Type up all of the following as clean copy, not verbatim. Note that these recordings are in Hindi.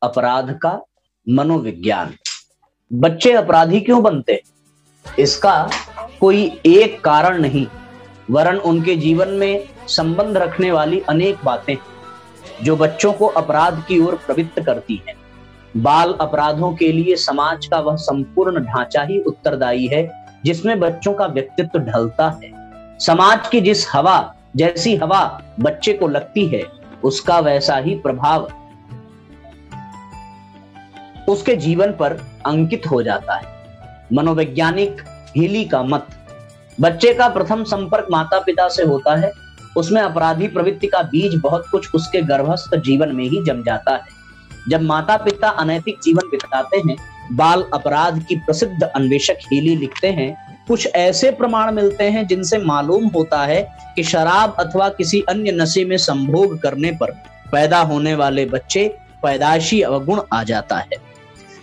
अपराध का मनोविज्ञान। बच्चे अपराधी क्यों बनते? इसका कोई एक कारण नहीं, वरन उनके जीवन में संबंध रखने वाली अनेक बातें जो बच्चों को अपराध की ओर प्रवृत्त करती हैं। बाल अपराधों के लिए समाज का वह संपूर्ण ढांचा ही उत्तरदायी है जिसमें बच्चों का व्यक्तित्व ढलता है। समाज की जिस हवा जैसी हवा बच्चे को लगती है, उसका वैसा ही प्रभाव उसके जीवन पर अंकित हो जाता है। मनोवैज्ञानिक हीली का मत, बच्चे का प्रथम संपर्क माता पिता से होता है। उसमें अपराधी प्रवृत्ति का बीज बहुत कुछ उसके गर्भस्थ जीवन में ही जम जाता है। जब माता पिता अनैतिक जीवन बिताते हैं, बाल अपराध की प्रसिद्ध अन्वेषक हीली लिखते हैं, कुछ ऐसे प्रमाण मिलते हैं जिनसे मालूम होता है कि शराब अथवा किसी अन्य नशे में संभोग करने पर पैदा होने वाले बच्चे पैदाइशी अवगुण आ जाता है।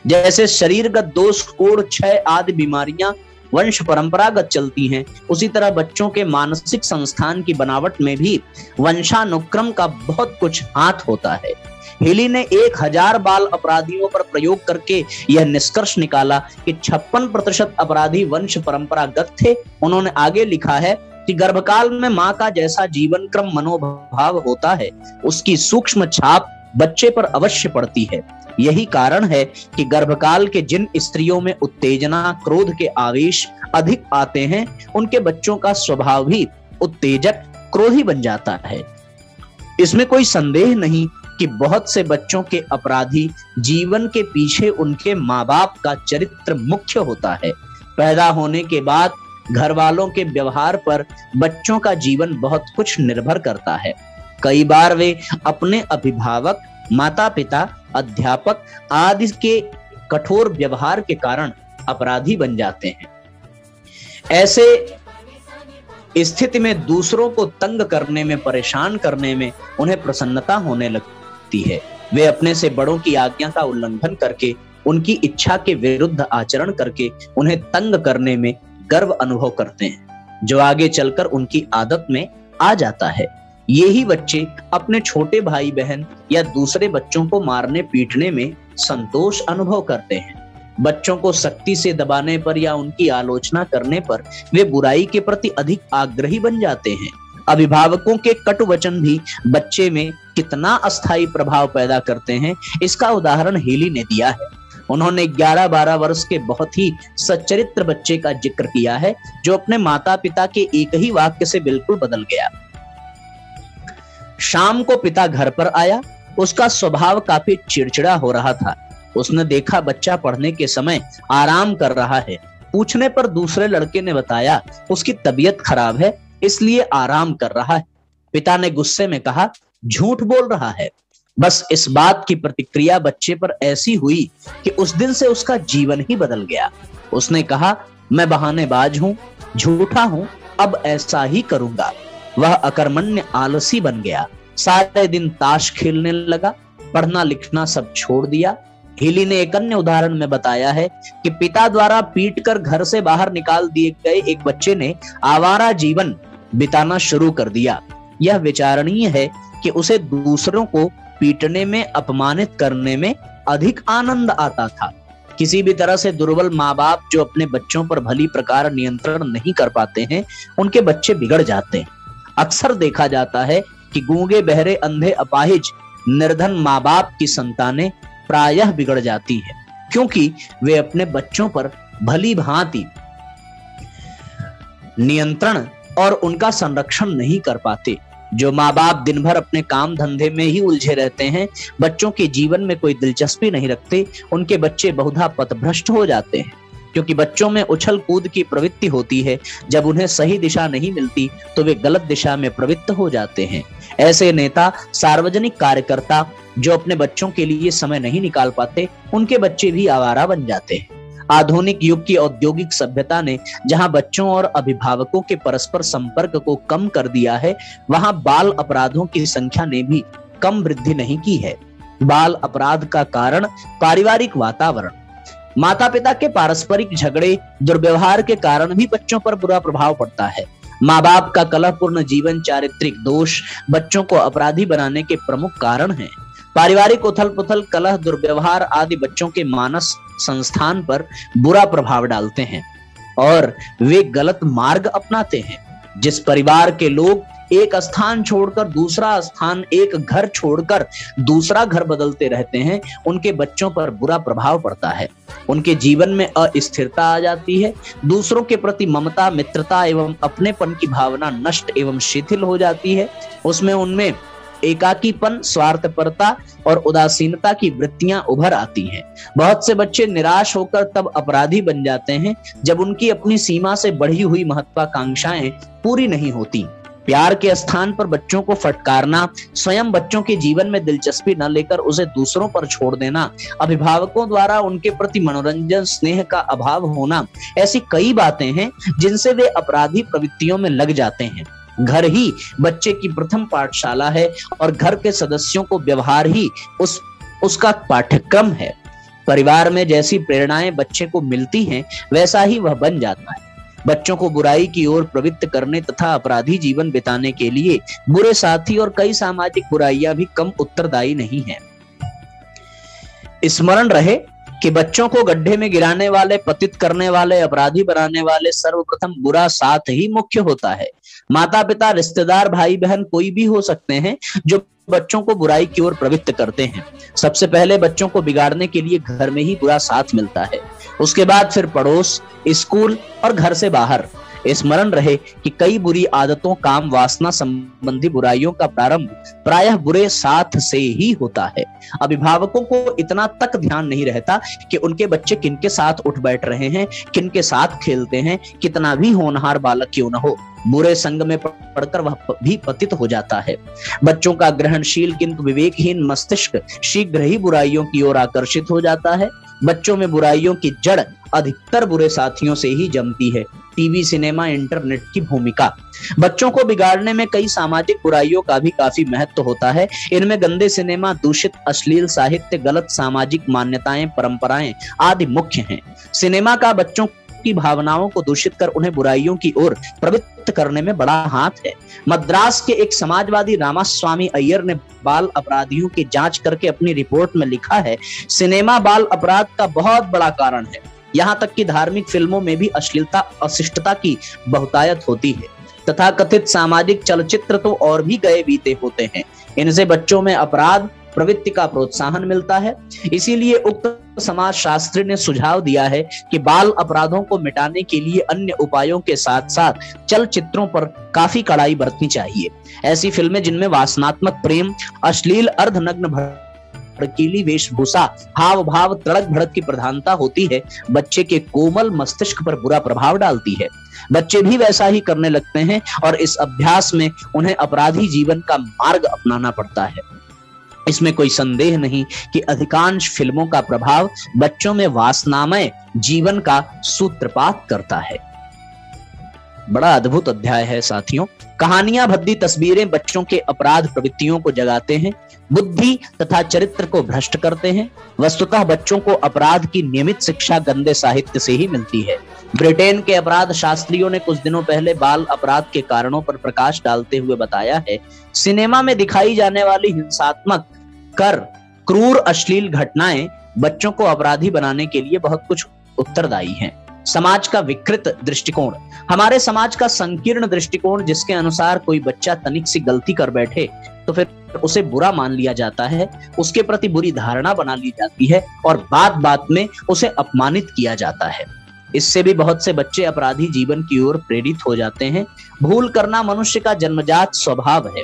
जैसे शरीरगत दोष, कोढ़, क्षय आदि बीमारियां वंश परंपरागत चलती हैं, उसी तरह बच्चों के मानसिक संस्थान की बनावट में भी वंशानुक्रम का बहुत कुछ हाथ होता है। हीली ने 1000 बाल अपराधियों पर प्रयोग करके यह निष्कर्ष निकाला कि 56% अपराधी वंश परंपरागत थे। उन्होंने आगे लिखा है कि गर्भकाल में मां का जैसा जीवन क्रम मनोभाव होता है, उसकी सूक्ष्म छाप बच्चे पर अवश्य पड़ती है। यही कारण है कि गर्भकाल के जिन स्त्रियों में उत्तेजना, क्रोध के आवेश अधिक आते हैं, उनके बच्चों का स्वभाव भी उत्तेजक, क्रोधी बन जाता है। इसमें कोई संदेह नहीं कि बहुत से बच्चों के अपराधी जीवन के पीछे उनके माँ बाप का चरित्र मुख्य होता है। पैदा होने के बाद घर वालों के व्यवहार पर बच्चों का जीवन बहुत कुछ निर्भर करता है। कई बार वे अपने अभिभावक, माता पिता, अध्यापक आदि के कठोर व्यवहार के कारण अपराधी बन जाते हैं। ऐसे स्थिति में दूसरों को तंग करने में, परेशान करने में उन्हें प्रसन्नता होने लगती है। वे अपने से बड़ों की आज्ञा का उल्लंघन करके, उनकी इच्छा के विरुद्ध आचरण करके उन्हें तंग करने में गर्व अनुभव करते हैं, जो आगे चलकर उनकी आदत में आ जाता है। यही बच्चे अपने छोटे भाई बहन या दूसरे बच्चों को मारने पीटने में संतोष अनुभव करते हैं। बच्चों को सख्ती से दबाने पर या उनकी आलोचना करने पर वे बुराई के प्रति अधिक आग्रही बन जाते हैं। अभिभावकों के कटु वचन भी बच्चे में कितना अस्थायी प्रभाव पैदा करते हैं, इसका उदाहरण हीली ने दिया है। उन्होंने 11-12 वर्ष के बहुत ही सच्चरित्र बच्चे का जिक्र किया है, जो अपने माता पिता के एक ही वाक्य से बिल्कुल बदल गया। शाम को पिता घर पर आया। उसका स्वभाव काफी चिड़चिड़ा हो रहा था। उसने देखा बच्चा पढ़ने के समय आराम कर रहा है। पूछने पर दूसरे लड़के ने बताया उसकी तबीयत खराब है, इसलिए आराम कर रहा है। पिता ने गुस्से में कहा, झूठ बोल रहा है। बस इस बात की प्रतिक्रिया बच्चे पर ऐसी हुई कि उस दिन से उसका जीवन ही बदल गया। उसने कहा, मैं बहानेबाज हूं, झूठा हूं, अब ऐसा ही करूंगा। वह अकर्मण्य आलसी बन गया। सारे दिन ताश खेलने लगा, पढ़ना लिखना सब छोड़ दिया। हीली ने एक अन्य उदाहरण में बताया है कि पिता द्वारा पीटकर घर से बाहर निकाल दिए गए एक बच्चे ने आवारा जीवन बिताना शुरू कर दिया। यह विचारणीय है कि उसे दूसरों को पीटने में, अपमानित करने में अधिक आनंद आता था। किसी भी तरह से दुर्बल माँ बाप जो अपने बच्चों पर भली प्रकार नियंत्रण नहीं कर पाते हैं, उनके बच्चे बिगड़ जाते हैं। अक्सर देखा जाता है कि गूंगे, बहरे, अंधे, अपाहिज, निर्धन माँ बाप की संतानें प्रायः बिगड़ जाती है, क्योंकि वे अपने बच्चों पर भली भांति नियंत्रण और उनका संरक्षण नहीं कर पाते। जो माँ बाप दिन भर अपने काम धंधे में ही उलझे रहते हैं, बच्चों के जीवन में कोई दिलचस्पी नहीं रखते, उनके बच्चे बहुधा पथभ्रष्ट हो जाते हैं, क्योंकि बच्चों में उछल कूद की प्रवृत्ति होती है। जब उन्हें सही दिशा नहीं मिलती तो वे गलत दिशा में प्रवृत्त हो जाते हैं। ऐसे नेता, सार्वजनिक कार्यकर्ता जो अपने बच्चों के लिए समय नहीं निकाल पाते, उनके बच्चे भी आवारा बन जाते हैं। आधुनिक युग की औद्योगिक सभ्यता ने जहां बच्चों और अभिभावकों के परस्पर संपर्क को कम कर दिया है, वहां बाल अपराधों की संख्या ने भी कम वृद्धि नहीं की है। बाल अपराध का कारण पारिवारिक वातावरण, माता पिता के पारस्परिक झगड़े, दुर्व्यवहार के कारण भी बच्चों पर बुरा प्रभाव पड़ता है। माँ बाप का कलहपूर्ण जीवन, चारित्रिक दोष बच्चों को अपराधी बनाने के प्रमुख कारण हैं। पारिवारिक उथल पुथल, कलह, दुर्व्यवहार आदि बच्चों के मानस संस्थान पर बुरा प्रभाव डालते हैं और वे गलत मार्ग अपनाते हैं। जिस परिवार के लोग एक स्थान छोड़कर दूसरा स्थान, एक घर छोड़कर दूसरा घर बदलते रहते हैं, उनके बच्चों पर बुरा प्रभाव पड़ता है। उनके जीवन में अस्थिरता आ जाती है। दूसरों के प्रति ममता, मित्रता एवं अपनेपन की भावना नष्ट एवं शिथिल हो जाती है। उनमें एकाकीपन, स्वार्थपरता और उदासीनता की वृत्तियां उभर आती हैं। बहुत से बच्चे निराश होकर तब अपराधी बन जाते हैं जब उनकी अपनी सीमा से बढ़ी हुई महत्वाकांक्षाएं पूरी नहीं होती। प्यार के स्थान पर बच्चों को फटकारना, स्वयं बच्चों के जीवन में दिलचस्पी न लेकर उसे दूसरों पर छोड़ देना, अभिभावकों द्वारा उनके प्रति मनोरंजन, स्नेह का अभाव होना, ऐसी कई बातें हैं जिनसे वे अपराधी प्रवृत्तियों में लग जाते हैं। घर ही बच्चे की प्रथम पाठशाला है और घर के सदस्यों को व्यवहार ही उसका पाठ्यक्रम है। परिवार में जैसी प्रेरणाएं बच्चे को मिलती हैं, वैसा ही वह बन जाता है। बच्चों को बुराई की ओर प्रवृत्त करने तथा अपराधी जीवन बिताने के लिए बुरे साथी और कई सामाजिक बुराइयां भी कम उत्तरदायी नहीं हैं। स्मरण रहे कि बच्चों को गड्ढे में गिराने वाले, पतित करने वाले, अपराधी बनाने वाले सर्वप्रथम बुरा साथ ही मुख्य होता है। माता पिता, रिश्तेदार, भाई बहन कोई भी हो सकते हैं जो बच्चों को बुराई की ओर प्रवृत्त करते हैं। सबसे पहले बच्चों को बिगाड़ने के लिए घर में ही बुरा साथ मिलता है, उसके बाद फिर पड़ोस, स्कूल और घर से बाहर। स्मरण रहे कि कई बुरी आदतों, काम, वासना संबंधी बुराइयों का प्रारंभ प्रायः बुरे साथ से ही होता है। अभिभावकों को इतना तक ध्यान नहीं रहता कि उनके बच्चे किनके साथ उठ बैठ रहे हैं, किनके साथ खेलते हैं। कितना भी होनहार बालक क्यों न हो, बुरे संग में पड़कर वह भी पतित हो जाता है। बच्चों का ग्रहणशील किंतु विवेकहीन मस्तिष्क शीघ्र ही बुराइयों की ओर आकर्षित हो जाता है। बच्चों में बुराइयों की जड़ अधिकतर बुरे साथियों से ही जमती है। टीवी, सिनेमा, इंटरनेट की भूमिका। बच्चों को बिगाड़ने में कई सामाजिक बुराइयों का भी काफी महत्व होता है। इनमें गंदे सिनेमा, दूषित अश्लील साहित्य, गलत सामाजिक मान्यताएं, परंपराएं आदि मुख्य हैं। सिनेमा का बच्चों की भावनाओं को दूषित कर उन्हें बुराइयों की ओर प्रवृत्त करने में बड़ा हाथ है। मद्रास के एक समाजवादी रामास्वामी अय्यर ने बाल अपराधियों की जांच करके अपनी रिपोर्ट में लिखा है, सिनेमा बाल अपराध का बहुत बड़ा कारण है। यहाँ तक कि धार्मिक फिल्मों में भी अश्लीलता, अशिष्टता की बहुतायत होती है। तथा कथित सामाजिक चलचित्र तो और भी गए बीते होते हैं। इनसे बच्चों में अपराध प्रवृत्ति का प्रोत्साहन मिलता है। इसीलिए उक्त समाज शास्त्री ने सुझाव दिया है कि बाल अपराधों को मिटाने के लिए अन्य उपायों के साथ साथ चलचित्रों पर काफी कड़ाई बरतनी चाहिए। ऐसी फिल्में जिनमें वासनात्मक प्रेम, अश्लील अर्धनग्न भड़कीली वेशभूषा, हाव भाव, तड़क भड़क की प्रधानता होती है, बच्चे के कोमल मस्तिष्क पर बुरा प्रभाव डालती है। बच्चे भी वैसा ही करने लगते हैं और इस अभ्यास में उन्हें अपराधी जीवन का मार्ग अपनाना पड़ता है। इसमें कोई संदेह नहीं कि अधिकांश फिल्मों का प्रभाव बच्चों में वासनामय जीवन का सूत्रपात करता है। बड़ा अद्भुत अध्याय है साथियों। कहानियां, भद्दी तस्वीरें बच्चों के अपराध प्रवृत्तियों को जगाते हैं, बुद्धि तथा चरित्र को भ्रष्ट करते हैं। वस्तुतः बच्चों को अपराध की नियमित शिक्षा गंदे साहित्य से ही मिलती है। ब्रिटेन के अपराध शास्त्रियों ने कुछ दिनों पहले बाल अपराध के कारणों पर प्रकाश डालते हुए बताया है, सिनेमा में दिखाई जाने वाली हिंसात्मक, कर, क्रूर, अश्लील घटनाएं बच्चों को अपराधी बनाने के लिए बहुत कुछ उत्तरदायी हैं। समाज का विकृत दृष्टिकोण, हमारे समाज का संकीर्ण दृष्टिकोण जिसके अनुसार कोई बच्चा तनिक सी गलती कर बैठे तो फिर उसे बुरा मान लिया जाता है, उसके प्रति बुरी धारणा बना ली जाती है और बात बात में उसे अपमानित किया जाता है। इससे भी बहुत से बच्चे अपराधी जीवन की ओर प्रेरित हो जाते हैं। भूल करना मनुष्य का जन्मजात स्वभाव है।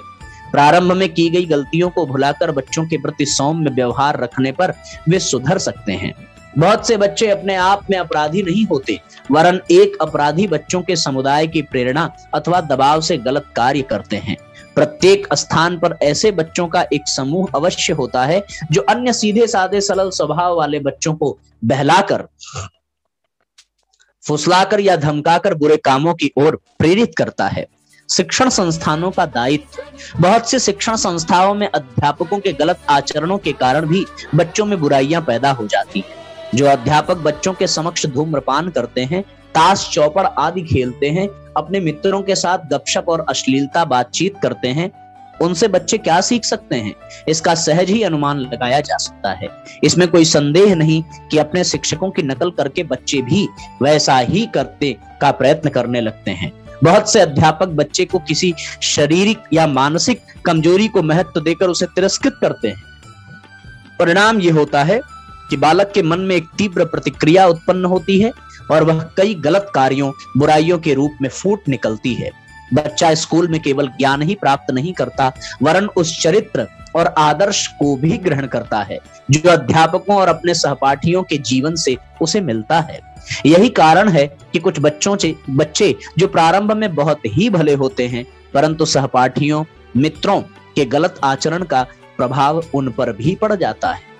प्रारंभ में की गई गलतियों को भुलाकर बच्चों के प्रति सौम्य व्यवहार रखने पर वे सुधर सकते हैं। बहुत से बच्चे अपने आप में अपराधी नहीं होते, वरन एक अपराधी बच्चों के समुदाय की प्रेरणा अथवा दबाव से गलत कार्य करते हैं। प्रत्येक स्थान पर ऐसे बच्चों का एक समूह अवश्य होता है जो अन्य सीधे साधे सरल स्वभाव वाले बच्चों को बहलाकर, फुसलाकर या धमकाकर बुरे कामों की ओर प्रेरित करता है। शिक्षण संस्थानों का दायित्व, बहुत से शिक्षण संस्थाओं में अध्यापकों के गलत आचरणों के कारण भी बच्चों में बुराइयां पैदा हो जाती हैं। जो अध्यापक बच्चों के समक्ष धूम्रपान करते हैं, ताश चौपड़ आदि खेलते हैं, अपने मित्रों के साथ गपशप और अश्लीलता बातचीत करते हैं, उनसे बच्चे क्या सीख सकते हैं, इसका सहज ही अनुमान लगाया जा सकता है। इसमें कोई संदेह नहीं कि अपने शिक्षकों की नकल करके बच्चे भी वैसा ही करते का प्रयत्न करने लगते हैं। बहुत से अध्यापक बच्चे को किसी शारीरिक या मानसिक कमजोरी को महत्व देकर उसे तिरस्कृत करते हैं। परिणाम यह होता है कि बालक के मन में एक तीव्र प्रतिक्रिया उत्पन्न होती है और वह कई गलत कार्यों, बुराइयों के रूप में फूट निकलती है। बच्चा स्कूल में केवल ज्ञान ही प्राप्त नहीं करता, वरन उस चरित्र और आदर्श को भी ग्रहण करता है जो अध्यापकों और अपने सहपाठियों के जीवन से उसे मिलता है। यही कारण है कि कुछ बच्चे जो प्रारंभ में बहुत ही भले होते हैं, परंतु सहपाठियों, मित्रों के गलत आचरण का प्रभाव उन पर भी पड़ जाता है।